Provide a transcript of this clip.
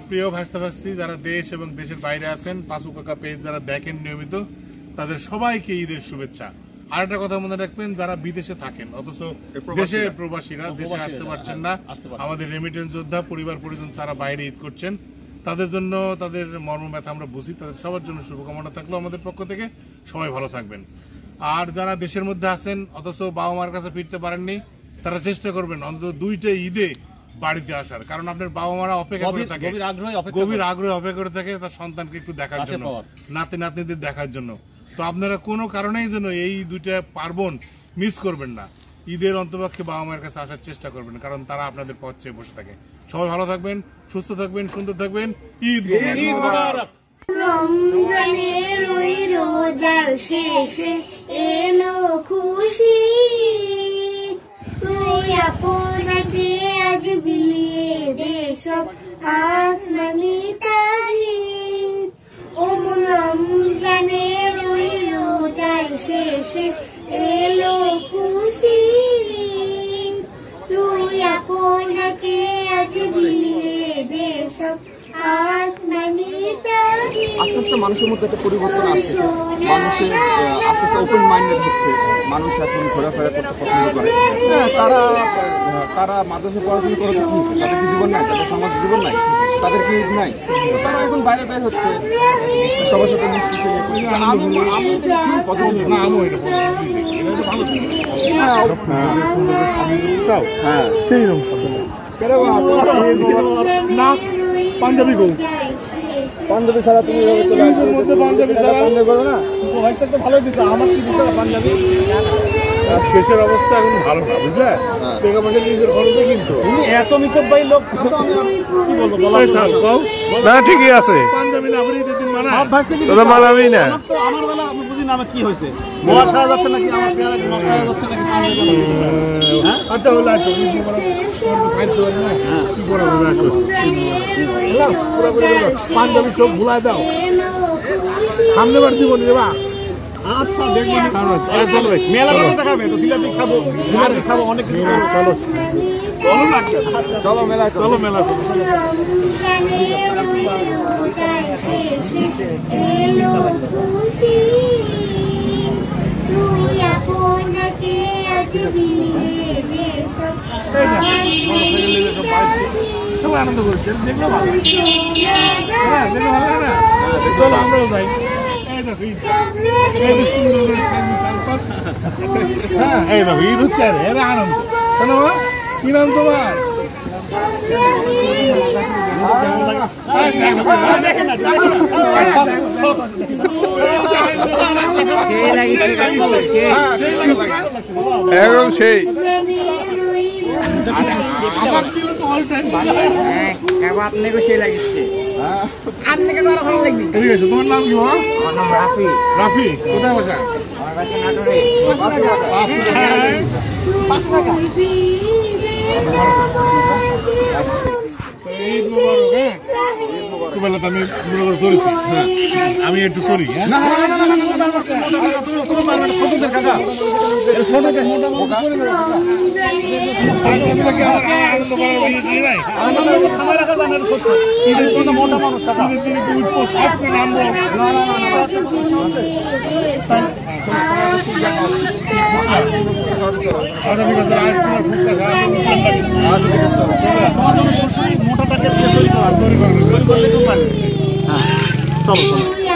প্রিয় ভাস্তাভাস্তি যারা দেশ এবং দেশের বাইরে আছেন, পাঁচু কাকা পেজ যারা দেখেন নিয়মিত, তাদের সবাইকে ঈদের শুভেচ্ছা। আর একটা কথা মনে রাখবেন, যারা বিদেশে থাকেন অথচ দেশে প্রবাসীরা দেশে আসতে পারছেন না, আমাদের রেমিটেন্স যোদ্ধা পরিবার পরিজন ছাড়া বাইরে ঈদ করছেন, তাদের জন্য তাদের মর্ম ব্যথা আমরা বুঝি। তাদের সবার জন্য শুভকামনা থাকলো আমাদের পক্ষ থেকে। সবাই ভালো থাকবেন। আর যারা দেশের মধ্যে আছেন অথচ বাবা মার কাছে ফিরতে পারেননি, তারা চেষ্টা করবেন অন্তত 2টা ঈদে বাড়িতে আসার, কারণ আপনার বাবা মারা অপেক্ষা করে থাকে, গভীর আগ্রহে অপেক্ষা করে থাকে তার সন্তানকে একটু দেখার জন্য, নাতি নাতনিদের দেখার জন্য। তো আপনারা কোনো কারণেই যেন এই 2টা পার্বণ মিস করবেন না। ঈদের অন্তপক্ষে বাবা মায়ের কাছে আসার চেষ্টা করবেন, কারণ তারা আপনাদের পথ চেয়ে বসে থাকে। সবাই ভালো থাকবেন, সুস্থ থাকবেন, সুন্দর থাকবেন। ঈদ মুবারক। রমজানের ওই রোজার শেষে এলো খুশি, তুই আপনাকে আজ বিলিয়ে দে সব আসমানি তাহিদ। ও রমজানের ওই রোজার শেষে এলো খুশি, তুই আপনাকে আজ বিলিয়ে দে সব আসমানি তাহিদ। আস্তে আস্তে মানুষের মধ্যে একটা পরিবর্তন আসছে, মানুষের আস্তে আস্তে ওপেন মাইন্ডেড হচ্ছে, মানুষ এখন ঘোরাফেরা করতে পছন্দ করে। তারা মাদ্রাসায় পড়াশোনা করে কি, তাদের কি জীবন নাই, তাদের সমাজ জীবন নাই, তাদের কি ঈদ নাই, তারা এখন বাইরে বের হচ্ছে সবার সাথে মিশছে। পাঞ্জাবি গো, পাঞ্জাবি ছাড়া তুমি পাঞ্জাবি করো না, ভালো দিচ্ছে। আমার কি দিচ্ছে পাঞ্জাবি? দেশের অবস্থা এখন ভালো না, বুঝলে? টাকা পয়সা নিজের খরচে কিন্তু এত মিতব ভাই লোক, আমি কি বলবো না, ঠিকই আছে। পাঞ্জাবি না আপনি দিন মানা মানাবি না, আমার বেলা আমি বুঝি না আমার কি হয়েছে, মহা সারা যাচ্ছে নাকি, আমার চেহারা নষ্ট হয়ে যাচ্ছে নাকি? আচ্ছা হলো আসো, পাঞ্জাবি চোখ ভুলাই দাও, সামনে বার দিব রে বা। আচ্ছা দেখবেন, মেলা দেখাবে, জিলাপি খাবো, জিলাপি খাবো, অনেক কিছু। চলো চলো না, চলো মেলা, চলো মেলা। আনন্দ করছেন, দেখলো ভালো, দেখলো ভালো না? চলো আমরাও যাই। এই দেখো ঈদ হচ্ছে, এরা আনন্দ কেন? কি নাম তোমার? এখন সেই আপনাকে সেই লাগছে, আপনাকে তো আরো ভালো লাগবে। ঠিক আছে, তোমার নাম কি? আমার নাম রাফি। রাফি, কোথায় বসা? আমার বাসা নাটোরে। আমি একটু সরি, মোটাটাকে তৈরি করা, চলো চলো।